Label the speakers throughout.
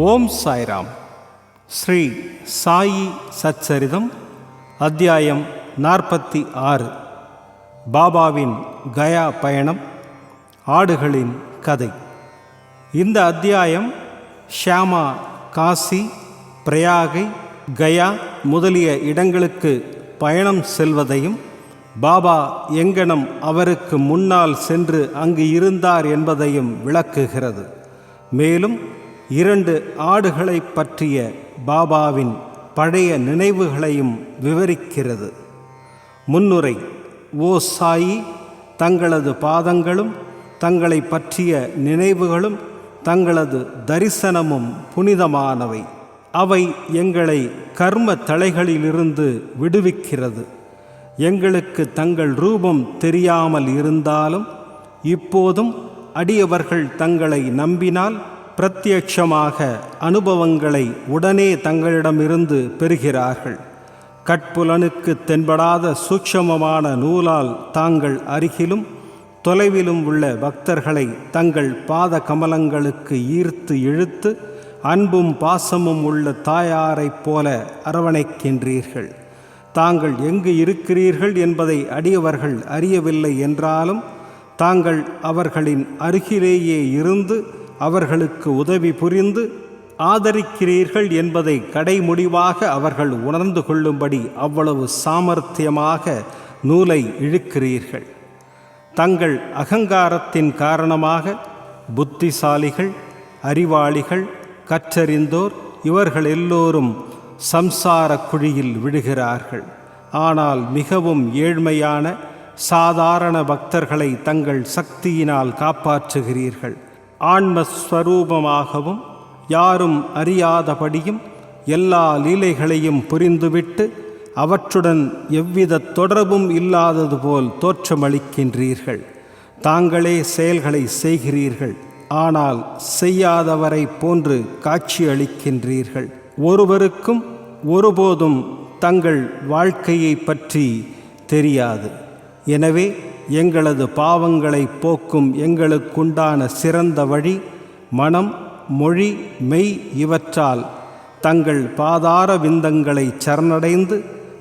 Speaker 1: ஓம் சாய்ராம். ஸ்ரீ சாயி சச்சரிதம் அத்தியாயம் 46. பாபாவின் கயா பயணம், ஆடுகளின் கதை. இந்த அத்தியாயம் ஷியாமா காசி, பிரயாகை, கயா முதலிய இடங்களுக்கு பயணம் செல்வதையும், பாபா எங்கனம் அவருக்கு முன்னால் சென்று அங்கு இருந்தார் என்பதையும் விளக்குகிறது. மேலும் 2 ஆடுகளை பற்றிய பாபாவின் பழைய நினைவுகளையும் விவரிக்கிறது. முன்னுரை. ஓ சாயி, தங்களது பாதங்களும் தங்களை பற்றிய நினைவுகளும் தங்களது தரிசனமும் புனிதமானவை. அவை எங்களை கர்ம தளைகளிலிருந்து விடுவிக்கிறது. எங்களுக்கு தங்கள் ரூபம் தெரியாமல் இருந்தாலும் இப்போதும் அடியவர்கள் தங்களை நம்பினால் பிரத்யட்சமாக அனுபவங்களை உடனே தங்களிடமிருந்து பெறுகிறார்கள். கட்புலனுக்கு தென்படாத சூட்சமமான நூலால் தாங்கள் அருகிலும் தொலைவிலும் உள்ள பக்தர்களை தங்கள் பாத கமலங்களுக்கு ஈர்த்து இழுத்து அன்பும் பாசமும் உள்ள தாயாரைப் போல அரவணைக்கின்றீர்கள். தாங்கள் எங்கு இருக்கிறீர்கள் என்பதை அடியவர்கள் அறியவில்லை என்றாலும் தாங்கள் அவர்களின் அருகிலேயே இருந்து அவர்களுக்கு உதவி புரிந்து ஆதரிக்கிறீர்கள் என்பதை கடைமுடிவாக அவர்கள் உணர்ந்து கொள்ளும்படி அவ்வளவு சாமர்த்தியமாக நூலை இழுக்கிறீர்கள். தங்கள் அகங்காரத்தின் காரணமாக புத்திசாலிகள், அறிவாளிகள், கற்றறிந்தோர் இவர்கள் எல்லோரும் சம்சார குழியில் விழுகிறார்கள். ஆனால் மிகவும் ஏழ்மையான சாதாரண பக்தர்களை தங்கள் சக்தியினால் காப்பாற்றுகிறீர்கள். ஆன்மஸ்வரூபமாகவும் யாரும் அறியாதபடியும் எல்லா லீலைகளையும் புரிந்துவிட்டு அவற்றுடன் எவ்வித தொடர்பும் இல்லாதது போல் தோற்றமளிக்கின்றீர்கள். தாங்களே செயல்களை செய்கிறீர்கள், ஆனால் செய்யாதவரை போன்று காட்சியளிக்கின்றீர்கள். ஒருவருக்கும் ஒருபோதும் தங்கள் வாழ்க்கையை பற்றி தெரியாது. எனவே எங்களது பாவங்களை போக்கும் எங்களுக்குண்டான சிறந்த வழி மனம், மொழி, மெய் இவற்றால் தங்கள் பாதார விந்தங்களை சரணடைந்து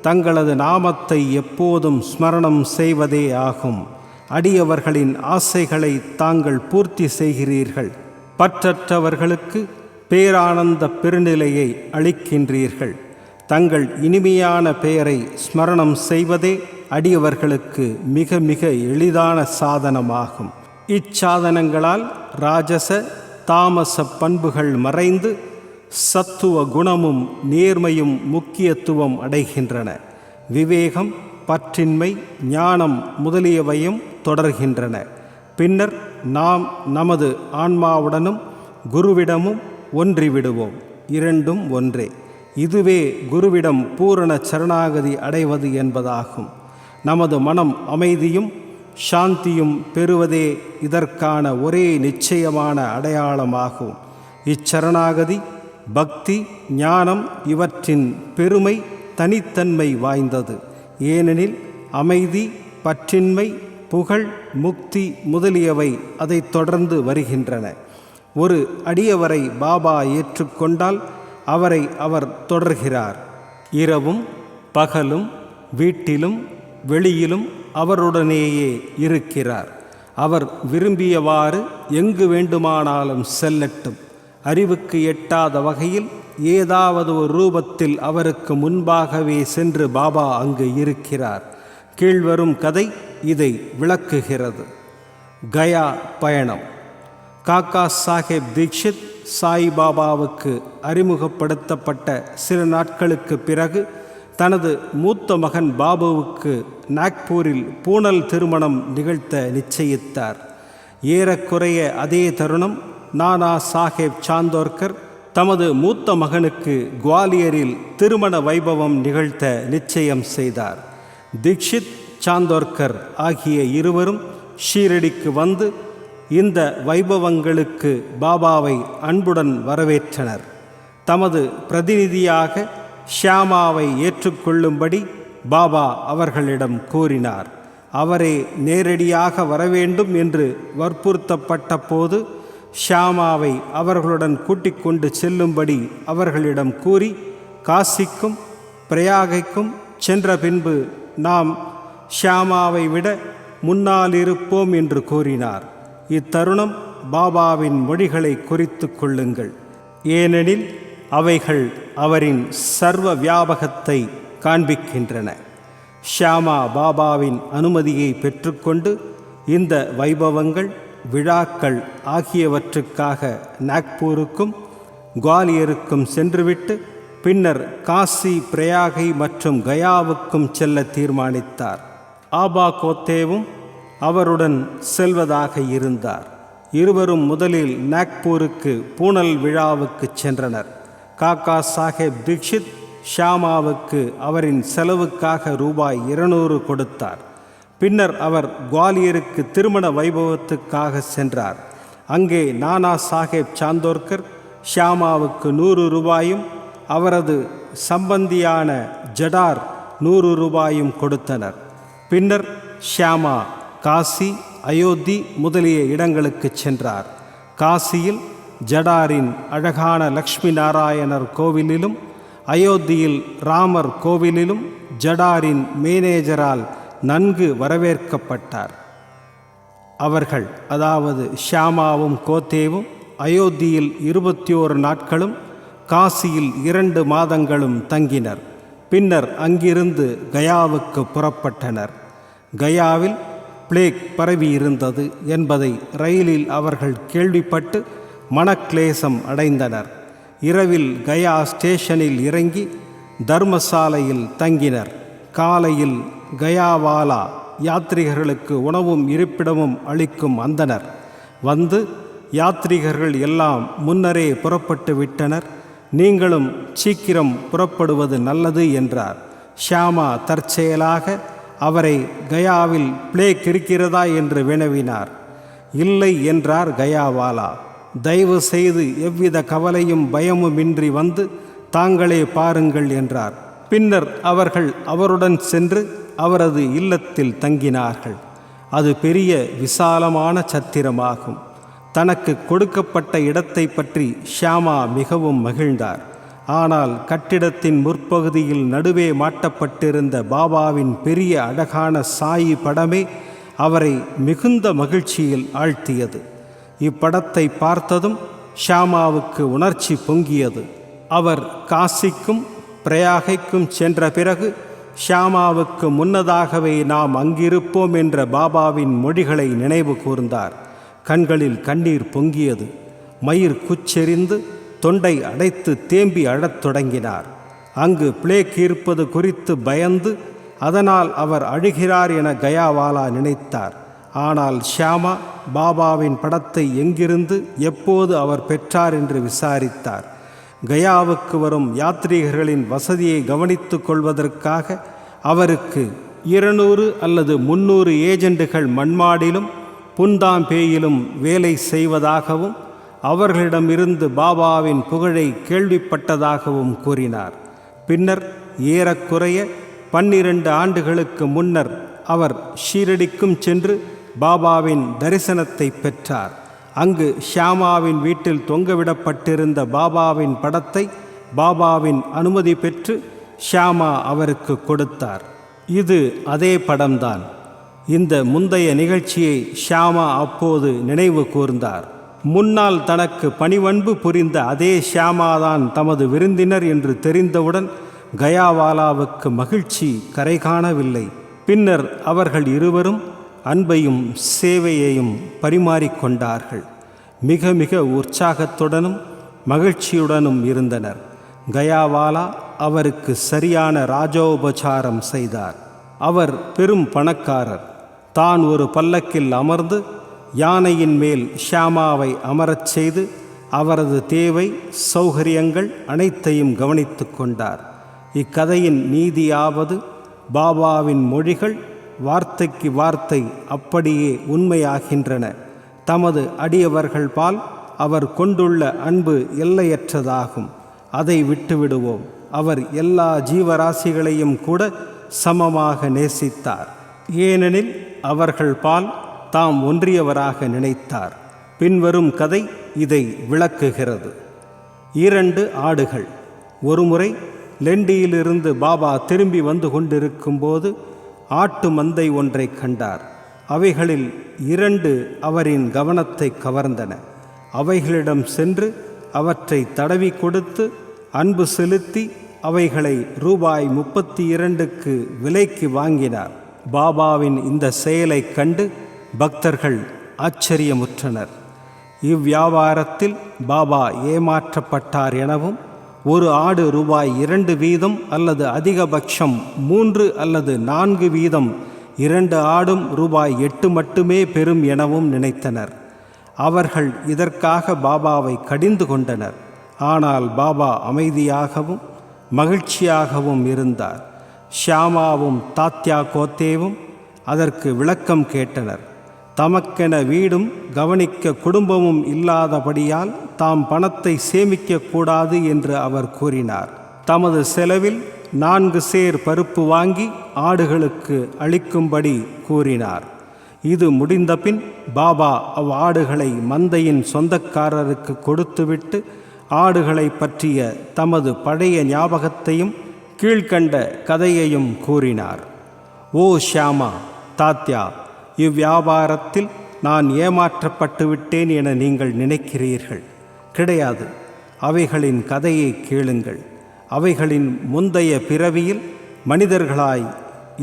Speaker 1: தங்களது நாமத்தை எப்போதும் ஸ்மரணம் செய்வதே ஆகும். அடியவர்களின் ஆசைகளை தாங்கள் பூர்த்தி செய்கிறீர்கள். பற்றற்றவர்களுக்கு பேரானந்த பெருநிலையை அளிக்கின்றீர்கள். தங்கள் இனிமையான பெயரை ஸ்மரணம் செய்வதே அடியவர்களுக்கு மிக மிக எளிதான சாதனமாகும். இச்சாதனங்களால் ராஜச தாமச பண்புகள் மறைந்து சத்துவ குணமும் நேர்மையும் முக்கியத்துவம் அடைகின்றன. விவேகம், பற்றின்மை, ஞானம் முதலியவையும் தொடர்கின்றன. பின்னர் நாம் நமது ஆன்மாவுடனும் குருவிடமும் ஒன்றிவிடுவோம். இரண்டும் ஒன்றே. இதுவே குருவிடம் பூரண சரணாகதி அடைவது என்பதாகும். நமது மனம் அமைதியும் சாந்தியும் பெறுவதே இதற்கான ஒரே நிச்சயமான அடையாளமாகும். இச்சரணாகதி, பக்தி, ஞானம் இவற்றின் பெருமை தனித்தன்மை வாய்ந்தது. ஏனெனில் அமைதி, பற்றின்மை, புகழ், முக்தி முதலியவை அதை தொடர்ந்து வருகின்றன. ஒரு அடியவரை பாபா ஏற்றுக்கொண்டால் அவரை அவர் தொடர்கிறார். இரவும் பகலும் வீட்டிலும் வெளியிலும் அவருடனேயே இருக்கிறார். அவர் விரும்பியவாறு எங்கு வேண்டுமானாலும் செல்லட்டும். அறிவுக்கு எட்டாத வகையில் ஏதாவது ஒரு ரூபத்தில் அவருக்கு முன்பாகவே சென்று பாபா அங்கு இருக்கிறார். கீழ்வரும் கதை இதை விளக்குகிறது. கயா பயணம். காக்கா சாஹேப் தீக்ஷித் சாய்பாபாவுக்கு அறிமுகப்படுத்தப்பட்ட சில நாட்களுக்கு பிறகு தனது மூத்த மகன் பாபுவுக்கு நாக்பூரில் பூணல் திருமணம் நிகழ்த்த நிச்சயித்தார். ஏறக்குறைய அதே தருணம் நானா சாஹேப் சாந்தோர்கர் தமது மூத்த மகனுக்கு குவாலியரில் திருமண வைபவம் நிகழ்த்த நிச்சயம் செய்தார். தீக்ஷித், சாந்தோர்கர் ஆகிய இருவரும் ஷீரடிக்கு வந்து இந்த வைபவங்களுக்கு பாபாவை அன்புடன் வரவேற்றனர். தமது பிரதிநிதியாக ஷியாமாவை ஏற்றுக்கொள்ளும்படி பாபா அவர்களிடம் கூறினார். அவரே நேரடியாக வரவேண்டும் என்று வற்புறுத்தப்பட்ட போது ஷியாமாவை அவர்களுடன் கூட்டிக் கொண்டு செல்லும்படி அவர்களிடம் கூறி, காசிக்கும் பிரயாகைக்கும் சென்ற பின்பு நாம் ஷியாமாவை விட முன்னாலிருப்போம் என்று கூறினார். இத்தருணம் பாபாவின் மொழிகளை குறித்து கொள்ளுங்கள், ஏனெனில் அவைகள் அவரின் சர்வ வியாபகத்தை காண்பிக்கின்றன. ஷியாமா பாபாவின் அனுமதியை பெற்றுக்கொண்டு இந்த வைபவங்கள், விழாக்கள் ஆகியவற்றுக்காக நாக்பூருக்கும் குவாலியருக்கும் சென்றுவிட்டு பின்னர் காசி, பிரயாகை மற்றும் கயாவுக்கும் செல்ல தீர்மானித்தார். ஆபா கோத்தேவும் அவருடன் செல்வதாக இருந்தார். இருவரும் முதலில் நாக்பூருக்கு பூனல் விழாவுக்கு சென்றனர். காக்கா சாஹேப் தீக்ஷித் ஷியாமாவுக்கு அவரின் செலவுக்காக ரூபாய் 200 கொடுத்தார். பின்னர் அவர் குவாலியருக்கு திருமண வைபவத்துக்காக சென்றார். அங்கே நானா சாஹேப் சாந்தோர்கர் ஷியாமாவுக்கு 100 ரூபாயும் அவரது சம்பந்தியான ஜடார் 100 ரூபாயும் கொடுத்தனர். பின்னர் ஷியாமா காசி, அயோத்தி முதலிய இடங்களுக்கு சென்றார். காசியில் ஜடாரின் அழகான லக்ஷ்மி நாராயணர் கோவிலிலும், அயோத்தியில் ராமர் கோவிலிலும் ஜடாரின் மேனேஜரால் நன்கு வரவேற்கப்பட்டார். அவர்கள், அதாவது ஷியாமாவும் கோத்தேவும் அயோத்தியில் 21 நாட்களும் காசியில் 2 மாதங்களும் தங்கினர். பின்னர் அங்கிருந்து கயாவுக்கு புறப்பட்டனர். கயாவில் பிளேக் பரவியிருந்தது என்பதை ரயிலில் அவர்கள் கேள்விப்பட்டு மனக்லேசம் அடைந்தனர். இரவில் கயா ஸ்டேஷனில் இறங்கி தர்மசாலையில் தங்கினர். காலையில் கயாவாலா யாத்ரீகர்களுக்கு உணவும் இருப்பிடமும் அளிக்கும் அந்தனர் வந்து, யாத்ரீகர்கள் எல்லாம் முன்னரே புறப்பட்டு விட்டனர், நீங்களும் சீக்கிரம் புறப்படுவது நல்லது என்றார். ஷியாமா தற்செயலாக அவரை கயாவில் பிளேக் இருக்கிறதா என்று வினவினார். இல்லை என்றார் கயாவாலா. தயவு செய்து எவ்வித கவலையும் பயமுமின்றி வந்து தாங்களே பாருங்கள் என்றார். பின்னர் அவர்கள் அவருடன் சென்று அவரது இல்லத்தில் தங்கினார்கள். அது பெரிய விசாலமான சத்திரமாகும். தனக்கு கொடுக்கப்பட்ட இடத்தை பற்றி ஷியாமா மிகவும் மகிழ்ந்தார். ஆனால் கட்டிடத்தின் முற்பகுதியில் நடுவே மாட்டப்பட்டிருந்த பாபாவின் பெரிய அழகான சாயி படமே அவரை மிகுந்த மகிழ்ச்சியில் ஆழ்த்தியது. இப்படத்தை பார்த்ததும் ஷியாமாவுக்கு உணர்ச்சி பொங்கியது. அவர் காசிக்கும் பிரயாகைக்கும் சென்ற பிறகு ஷியாமாவுக்கு முன்னதாகவே நாம் அங்கிருப்போம் என்ற பாபாவின் மொழிகளை நினைவு கூர்ந்தார். கண்களில் கண்ணீர் பொங்கியது. மயிர் குச்செறிந்து தொண்டை அடைத்து தேம்பி அழத் தொடங்கினார். அங்கு பிளேக் இருப்பது குறித்து பயந்து அதனால் அவர் அழுகிறார் என கயாவாலா நினைத்தார். ஆனால் ஷியாமா பாபாவின் படத்தை எங்கிருந்து எப்போது அவர் பெற்றார் என்று விசாரித்தார். கயாவுக்கு வரும் யாத்ரீகர்களின் வசதியை கவனித்து கொள்வதற்காக அவருக்கு 200 அல்லது 300 ஏஜெண்டுகள் மண்மாடிலும் புந்தாம்பேயிலும் வேலை செய்வதாகவும் அவர்களிடமிருந்து பாபாவின் புகழை கேள்விப்பட்டதாகவும் கூறினார். பின்னர் ஏறக்குறைய 12 ஆண்டுகளுக்கு முன்னர் அவர் ஷீரடிக்கும் சென்று பாபாவின் தரிசனத்தை பெற்றார். அங்கு ஷியாமாவின் வீட்டில் தொங்கவிடப்பட்டிருந்த பாபாவின் படத்தை பாபாவின் அனுமதி பெற்று ஷியாமா அவருக்கு கொடுத்தார். இது அதே படம்தான். இந்த முந்தைய நிகழ்ச்சியை ஷியாமா அப்போது நினைவு கூர்ந்தார். முன்னால் தனக்கு பணிவன்பு புரிந்த அதே ஷியாமாதான் தமது விருந்தினர் என்று தெரிந்தவுடன் கயாவாலாவுக்கு மகிழ்ச்சி கரை காணவில்லை. பின்னர் அவர்கள் இருவரும் அன்பையும் சேவையையும் பரிமாறிக்கொண்டார்கள். மிக மிக உற்சாகத்துடனும் மகிழ்ச்சியுடனும் இருந்தனர். கயாவாலா அவருக்கு சரியான ராஜோபசாரம் செய்தார். அவர் பெரும் பணக்காரர். தான் ஒரு பல்லக்கில் அமர்ந்து யானையின் மேல் ஷியாமாவை அமரச் செய்து அவரது தேவை சௌகரியங்கள் அனைத்தையும் கவனித்து கொண்டார். இக்கதையின் நீதியாவது, பாபாவின் மொழிகள் வார்த்தைக்கு வார்த்தை அப்படியே உண்மையாகின்றன. தமது அடியவர்கள் பால் அவர் கொண்டுள்ள அன்பு எல்லையற்றதாகும். அதை விட்டுவிடுவோம். அவர் எல்லா ஜீவராசிகளையும் கூட சமமாக நேசித்தார். ஏனெனில் அவர்கள் பால் தாம் ஒன்றியவராக நினைத்தார். பின்வரும் கதை இதை விளக்குகிறது. 2 ஆடுகள். ஒருமுறை லெண்டியிலிருந்து பாபா திரும்பி வந்து கொண்டிருக்கும்போது ஆட்டு மந்தை ஒன்றை கண்டார். அவைகளில் 2 அவரின் கவனத்தை கவர்ந்தன. அவைகளிடம் சென்று அவற்றை தடவி கொடுத்து அன்பு செலுத்தி அவைகளை ரூபாய் 32க்கு விலைக்கு வாங்கினார். பாபாவின் இந்த செயலை கண்டு பக்தர்கள் ஆச்சரியமுற்றனர். இவ்வியாபாரத்தில் பாபா ஏமாற்றப்பட்டார் எனவும், ஒரு ஆடு ரூபாய் 2 வீதம் அல்லது அதிகபட்சம் 3 அல்லது 4 வீதம் 2 ஆடும் ரூபாய் 8 மட்டுமே பெறும் எனவும் நினைத்தனர். அவர்கள் இதற்காக பாபாவை கடிந்து கொண்டனர். ஆனால் பாபா அமைதியாகவும் மகிழ்ச்சியாகவும் இருந்தார். ஷியாமாவும் தாத்யா கோத்தேவும் அதற்கு விளக்கம் கேட்டனர். தமக்கென வீடும் கவனிக்க குடும்பமும் இல்லாதபடியால் தாம் பணத்தை சேமிக்கக்கூடாது என்று அவர் கூறினார். தமது செலவில் 4 சேர் பருப்பு வாங்கி ஆடுகளுக்கு அளிக்கும்படி கூறினார். இது முடிந்தபின் பாபா ஆடுகளை மந்தையின் சொந்தக்காரருக்கு கொடுத்துவிட்டு ஆடுகளை பற்றிய தமது பழைய ஞாபகத்தையும் கீழ்கண்ட கதையையும் கூறினார். ஓ ஷியாமா, தாத்யா, இவ்வியாபாரத்தில் நான் ஏமாற்றப்பட்டு விட்டேன் என நீங்கள் நினைக்கிறீர்கள். கிடையாது. அவைகளின் கதையை கேளுங்கள். அவைகளின் முந்தைய பிறவியில் மனிதர்களாய்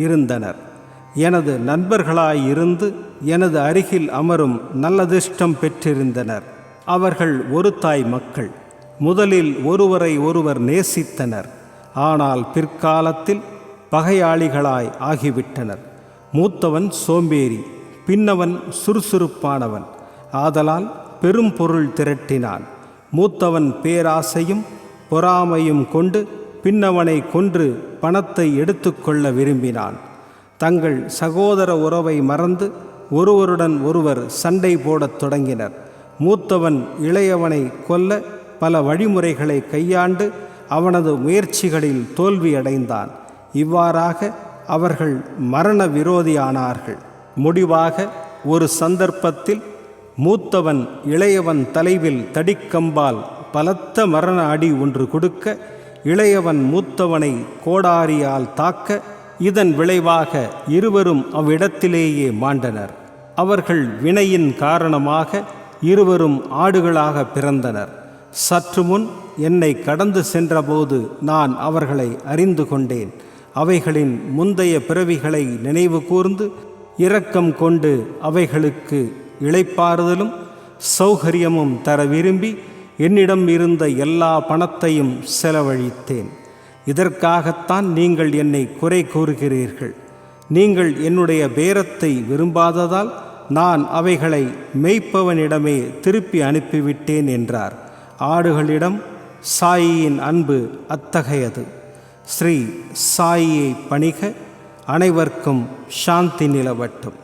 Speaker 1: இருந்தனர். எனது நண்பர்களாயிருந்து எனது அருகில் அமரும் நல்லதிர்ஷ்டம் பெற்றிருந்தனர். அவர்கள் ஒரு தாய் மக்கள். முதலில் ஒருவரை ஒருவர் நேசித்தனர். ஆனால் பிற்காலத்தில் பகையாளிகளாய் ஆகிவிட்டனர். மூத்தவன் சோம்பேறி, பின்னவன் சுறுசுறுப்பானவன். ஆதலால் பெரும் பொருள் திரட்டினான். மூத்தவன் பேராசையும் பொறாமையும் கொண்டு பின்னவனை கொன்று பணத்தை எடுத்துக்கொள்ள விரும்பினான். தங்கள் சகோதர உறவை மறந்து ஒருவருடன் ஒருவர் சண்டை போடத் தொடங்கினர். மூத்தவன் இளையவனை கொல்ல பல வழிமுறைகளை கையாண்டு அவனது முயற்சிகளில் தோல்வியடைந்தான். இவ்வாறாக அவர்கள் மரண விரோதியானார்கள். முடிவாக ஒரு சந்தர்ப்பத்தில் மூத்தவன் இளையவன் தலைவில் தடிக்கம்பால் பலத்த மரண அடி ஒன்று கொடுக்க, இளையவன் மூத்தவனை கோடாரியால் தாக்க, இதன் விளைவாக இருவரும் அவ்விடத்திலேயே மாண்டனர். அவர்கள் வினையின் காரணமாக இருவரும் ஆடுகளாக பிறந்தனர். சற்று முன் என்னை கடந்து சென்றபோது நான் அவர்களை அறிந்து கொண்டேன். அவைகளின் முந்தைய பிறவிகளை நினைவு கூர்ந்து இரக்கம் கொண்டு அவைகளுக்கு இளைப்பாறுதலும் சௌகரியமும் தர விரும்பி என்னிடம் இருந்த எல்லா பணத்தையும் செலவழித்தேன். இதற்காகத்தான் நீங்கள் என்னை குறை கூறுகிறீர்கள். நீங்கள் என்னுடைய பேரத்தை விரும்பாததால் நான் அவைகளை மேய்ப்பவனிடமே திருப்பி அனுப்பிவிட்டேன் என்றார். ஆடுகளிடம் சாயியின் அன்பு அத்தகையது. ஸ்ரீ சாயியை பணிக. அனைவருக்கும் சாந்தி நிலவட்டும்.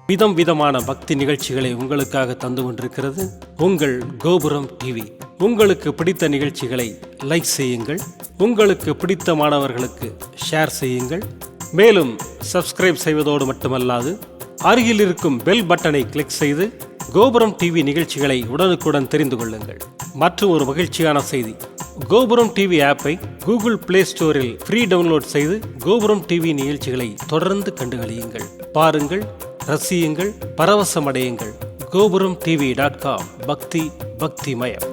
Speaker 2: விதம் விதமான பக்தி நிகழ்ச்சிகளை உங்களுக்காக தந்து கொண்டிருக்கிறது உங்கள் கோபுரம் டிவி. உங்களுக்கு பிடித்த நிகழ்ச்சிகளை லைக் செய்யுங்கள். உங்களுக்கு பிடித்த மாணவர்களுக்கு ஷேர் செய்யுங்கள். மேலும் சப்ஸ்கிரைப் செய்வதோடு மட்டுமல்லாது அருகில் இருக்கும் பெல் பட்டனை கிளிக் செய்து கோபுரம் டிவி நிகழ்ச்சிகளை உடனுக்குடன் தெரிந்து கொள்ளுங்கள். மற்றும் ஒரு மகிழ்ச்சியான செய்தி, கோபுரம் டிவி ஆப்பை கூகுள் பிளே ஸ்டோரில் ஃப்ரீ டவுன்லோட் செய்து கோபுரம் டிவி நிகழ்ச்சிகளை தொடர்ந்து கண்டுகளியுங்கள். பாருங்கள், ரசியுங்கள், பரவசமடையுங்கள். gopuramtv.com. பக்தி பக்திமயம்.